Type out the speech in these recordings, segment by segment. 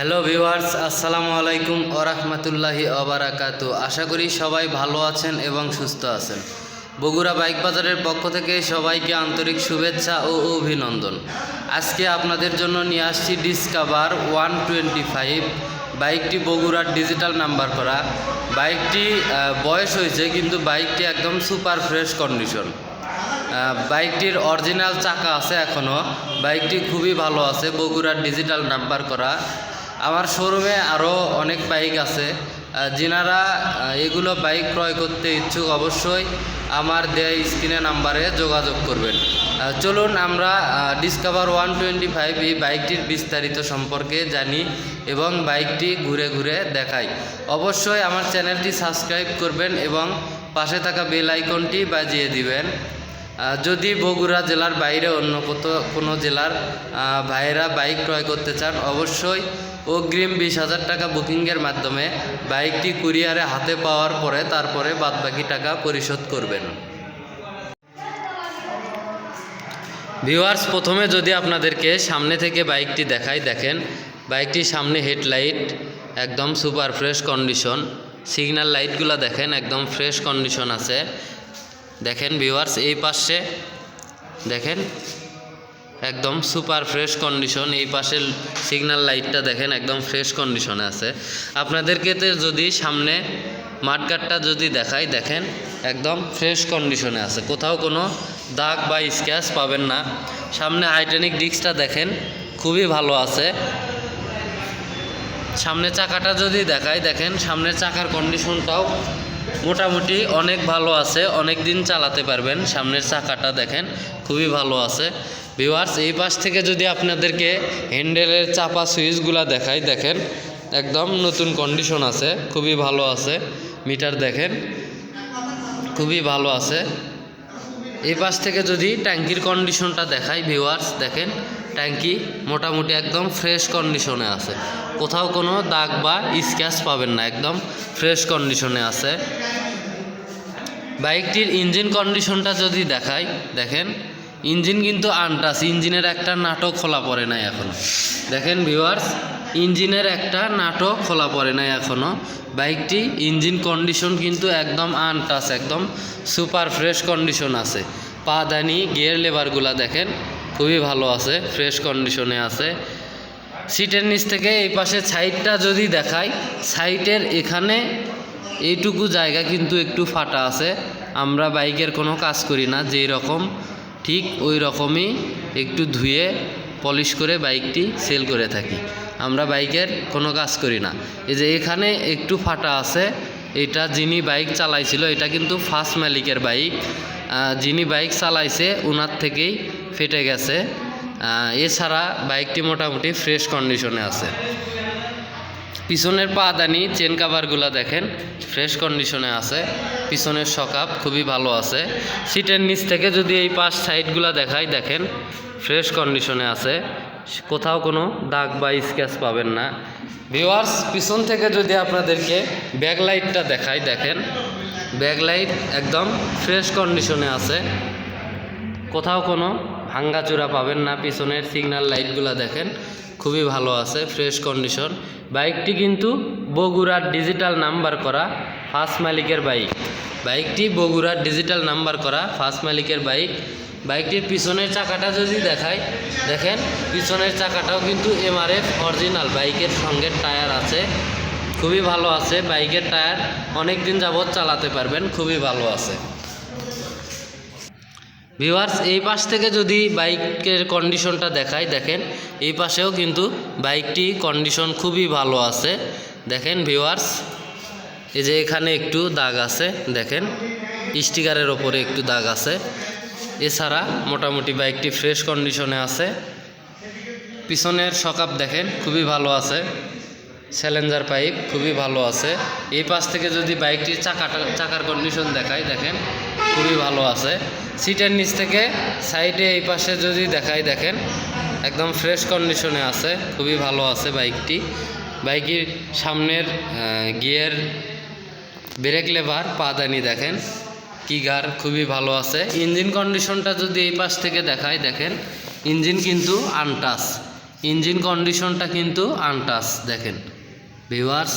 Hello viewers, আসসালামু আলাইকুম ওয়া রাহমাতুল্লাহি ওয়া বারাকাতুহু। আশা করি সবাই ভালো আছেন এবং সুস্থ আছেন। বগুড়া বাইক বাজারের পক্ষ থেকে সবাইকে আন্তরিক শুভেচ্ছা ও অভিনন্দন। আজকে আপনাদের জন্য নিয়ে আসছি ডিসকভার 125। বাইকটি বগুড়ার ডিজিটাল নাম্বার করা। বাইকটি বয়স হয়েছে, কিন্তু বাইকটি একদম সুপার ফ্রেশ কন্ডিশন। বাইকটির অরিজিনাল চাকা আছে এখনও। বাইকটি খুবই ভালো আছে, বগুড়ার ডিজিটাল নাম্বার করা। আমার শোরুমে আরও অনেক বাইক আছে। যিনারা এগুলো বাইক ক্রয় করতে ইচ্ছুক অবশ্যই আমার দেয়া স্ক্রিনে নাম্বারে যোগাযোগ করবেন। চলুন আমরা ডিসকভার 125 এই বাইকটির বিস্তারিত সম্পর্কে জানি এবং বাইকটি ঘুরে ঘুরে দেখাই। অবশ্যই আমার চ্যানেলটি সাবস্ক্রাইব করবেন এবং পাশে থাকা বেল আইকনটি বাজিয়ে দিবেন। যদি বগুড়া জেলার বাইরে অন্য কোনো জেলার ভাইয়েরা বাইক ক্রয় করতে চান, অবশ্যই অগ্রিম 20,000 টাকা বুকিংয়ের মাধ্যমে বাইকটি কুরিয়ারে হাতে পাওয়ার পরে তারপরে বাদবাকি টাকা পরিশোধ করবেন। ভিউয়ার্স, প্রথমে যদি আপনাদেরকে সামনে থেকে বাইকটি দেখাই, দেখেন বাইকটির সামনে হেডলাইট একদম সুপার ফ্রেশ কন্ডিশন। সিগন্যাল লাইটগুলো দেখেন একদম ফ্রেশ কন্ডিশন আছে। দেখেন ভিউয়ার্স, এই পাশে দেখেন একদম সুপার ফ্রেশ কন্ডিশন। এই পাশের সিগন্যাল লাইটটা দেখেন একদম ফ্রেশ কন্ডিশনে আছে। আপনাদেরকে যদি সামনে মাঠগাটটা যদি দেখাই, দেখেন একদম ফ্রেশ কন্ডিশনে আছে, কোথাও কোনো দাগ বা স্ক্র্যাচ পাবেন না। সামনে হাইড্রোলিক ডিস্কটা দেখেন খুবই ভালো আছে। সামনে চাকাটা যদি দেখাই, দেখেন সামনের চাকার কন্ডিশনটাও মোটামুটি অনেক ভালো আছে, অনেক দিন চালাতে পারবেন। সামনের চাকাটা দেখেন খুবই ভালো আছে। ভিউয়ার্স, এই পাশ থেকে যদি আপনাদেরকে হ্যান্ডেলের চাপা সুইচগুলো দেখাই, দেখেন একদম নতুন কন্ডিশন আছে, খুবই ভালো আছে। মিটার দেখেন খুবই ভালো আছে। এই পাশ থেকে যদি ট্যাঙ্কির কন্ডিশনটা দেখাই, ভিউয়ার্স দেখেন ট্যাঙ্কি মোটামুটি একদম ফ্রেশ কন্ডিশনে আছে, কোথাও কোনো দাগ বা স্ক্র্যাচ পাবেন না, একদম ফ্রেশ কন্ডিশনে আছে। বাইকটির ইঞ্জিন কন্ডিশনটা যদি দেখাই, দেখেন ইঞ্জিন কিন্তু আনটাচ, ইঞ্জিনের একটা নাটক খোলা পড়ে নাই এখনও। দেখেন ভিউয়ার্স, ইঞ্জিনের একটা নাটক খোলা পড়ে নাই এখনও। বাইকটি ইঞ্জিন কন্ডিশন কিন্তু একদম আনটাচ, একদম সুপার ফ্রেশ কন্ডিশন আছে। পাদানি গিয়ার লেবারগুলা দেখেন খুবই ভালো আছে, ফ্রেশ কন্ডিশনে আছে। সিটের নিচ থেকে এই পাশে সাইডটা যদি দেখাই, সাইডের এখানে এইটুকু জায়গা কিন্তু একটু ফাটা আছে। আমরা বাইকের কোনো কাজ করি না, যেই রকম ঠিক ওই রকমই একটু ধুয়ে পলিশ করে বাইকটি সেল করে থাকি। আমরা বাইকের কোনো কাজ করি না। এই যে এখানে একটু ফাটা আছে, এটা যিনি বাইক চালাইছিল, এটা কিন্তু ফার্স্ট মালিকের বাইক। যিনি বাইক চালাইছে ওনার থেকেই ফেটে গেছে। এছাড়া বাইকটি মোটামুটি ফ্রেশ কন্ডিশনে আছে। পিছনের পাদানি চেন কাভারগুলো দেখেন ফ্রেশ কন্ডিশনে আছে। পিছনের শকআপ খুবই ভালো আছে। সিটের নিচ থেকে যদি এই পাশ সাইডগুলো দেখাই, দেখেন ফ্রেশ কন্ডিশনে আছে, কোথাও কোনো দাগ বা স্ক্র্যাচ পাবেন না। ভিউয়ার্স, পিছন থেকে যদি আপনাদেরকে ব্যাকলাইটটা দেখাই, দেখেন ব্যাকলাইট একদম ফ্রেশ কন্ডিশনে আছে, কোথাও কোনো ভাঙ্গাচূড়া পাবেন না। পিছনের সিগন্যাল লাইটগুলো দেখেন খুবই ভালো আছে, ফ্রেশ কন্ডিশন। বাইকটি কিন্তু বগুড়ার ডিজিটাল নাম্বার করা ফার্স্ট মালিকের বাইক। বাইকটি বগুড়ার ডিজিটাল নাম্বার করা ফার্স্ট মালিকের বাইক। বাইকটির পিছনের চাকাটা যদি দেখাই, দেখেন পিছনের চাকাটাও কিন্তু MRF অরিজিনাল, বাইকের সঙ্গে টায়ার আছে, খুবই ভালো আছে। বাইকের টায়ার অনেক দিন যাবৎ চালাতে পারবেন, খুবই ভালো আছে। ভিউয়ার্স, এই পাশ থেকে যদি বাইকের কন্ডিশনটা দেখাই, দেখেন এই পাশেও কিন্তু বাইকটি কন্ডিশন খুবই ভালো আছে। দেখেন ভিউয়ার্স, এই যে এখানে একটু দাগ আছে, দেখেন স্টিকারের ওপরে একটু দাগ আছে। এছাড়া মোটামুটি বাইকটি ফ্রেশ কন্ডিশনে আছে। পিছনের শকআপ দেখেন খুবই ভালো আছে। স্যালেঞ্জার পাইপ খুবই ভালো আছে। এই পাশ থেকে যদি বাইকটির চাকার কন্ডিশন দেখাই, দেখেন খুবই ভালো আছে। সিটের নিচ থেকে সাইডে এই পাশে যদি দেখাই, দেখেন একদম ফ্রেশ কন্ডিশনে আছে, খুবই ভালো আছে বাইকটি। বাইকের সামনের গিয়ার, ব্রেক লেভার, পাদানি দেখেন কিগার খুবই ভালো আছে। ইঞ্জিন কন্ডিশনটা যদি এই পাশ থেকে দেখাই, দেখেন ইঞ্জিন কিন্তু আনটাচ, ইঞ্জিন কন্ডিশনটা কিন্তু আনটাচ দেখেন ভিউয়ার্স,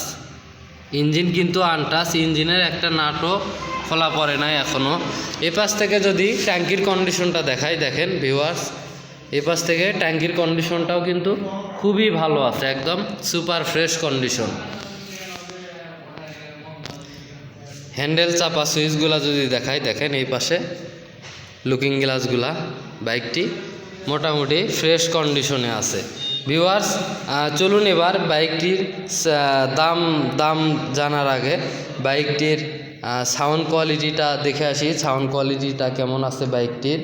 ইঞ্জিন কিন্তু আনটাচ, ইঞ্জিনের একটা নাটও খোলা পড়ে নাই এখনও। এ পাশ থেকে যদি ট্যাঙ্কির কন্ডিশনটা দেখাই দেখেন ভিউয়ার্স, এ পাশ থেকে ট্যাঙ্কির কন্ডিশনটাও কিন্তু খুবই ভালো আছে, একদম সুপার ফ্রেশ কন্ডিশন। হ্যান্ডেল চাপা সুইচগুলা যদি দেখাই দেখেন এই পাশে লুকিং গ্লাসগুলা, বাইকটি মোটামুটি ফ্রেশ কন্ডিশনে আছে। ভিউয়ার্স চলুন এবার বাইকটির দাম জানার আগে বাইকটির সাউন্ড কোয়ালিটিটা দেখে আসি, সাউন্ড কোয়ালিটিটা কেমন আছে বাইকটির।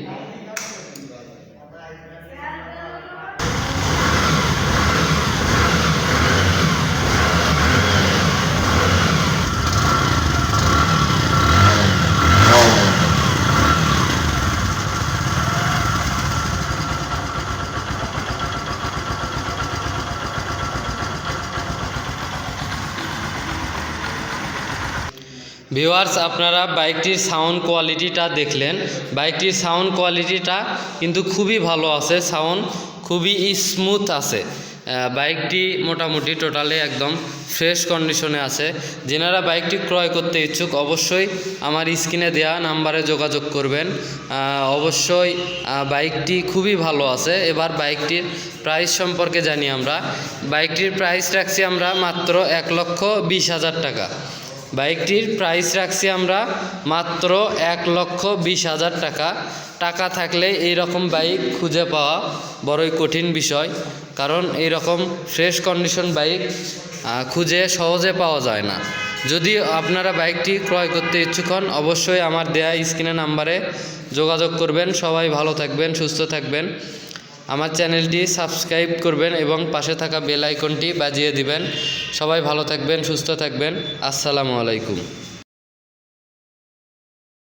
ভিউয়ার্স আপনারা বাইকটির সাউন্ড কোয়ালিটিটা দেখলেন, বাইকটির সাউন্ড কোয়ালিটিটা কিন্তু খুবই ভালো আছে, সাউন্ড খুবই স্মুথ আছে। বাইকটি মোটামুটি টোটালি একদম ফ্রেশ কন্ডিশনে আছে। যেনারা বাইকটি ক্রয় করতে ইচ্ছুক অবশ্যই আমার স্ক্রিনে দেওয়া নাম্বারে যোগাযোগ করবেন। অবশ্যই বাইকটি খুবই ভালো আছে। এবার বাইকটির প্রাইস সম্পর্কে জানি আমরা। বাইকটির প্রাইস রাখছি আমরা মাত্র 1,20,000 টাকা। বাইকটির প্রাইস রাখছি আমরা মাত্র 1,20,000 টাকা। টাকা থাকলে এই রকম বাইক খুঁজে পাওয়া বড়ই কঠিন বিষয়, কারণ এই রকম ফ্রেশ কন্ডিশন বাইক খুঁজে সহজে পাওয়া যায় না। যদি আপনারা বাইকটি ক্রয় করতে ইচ্ছুক হন অবশ্যই আমার দেয়া স্ক্রিনে নাম্বারে যোগাযোগ করবেন। সবাই ভালো থাকবেন, সুস্থ থাকবেন। আমার চ্যানেলটি সাবস্ক্রাইব করবেন এবং পাশে থাকা বেল আইকনটি বাজিয়ে দিবেন। সবাই ভালো থাকবেন, সুস্থ থাকবেন। আসসালামু আলাইকুম।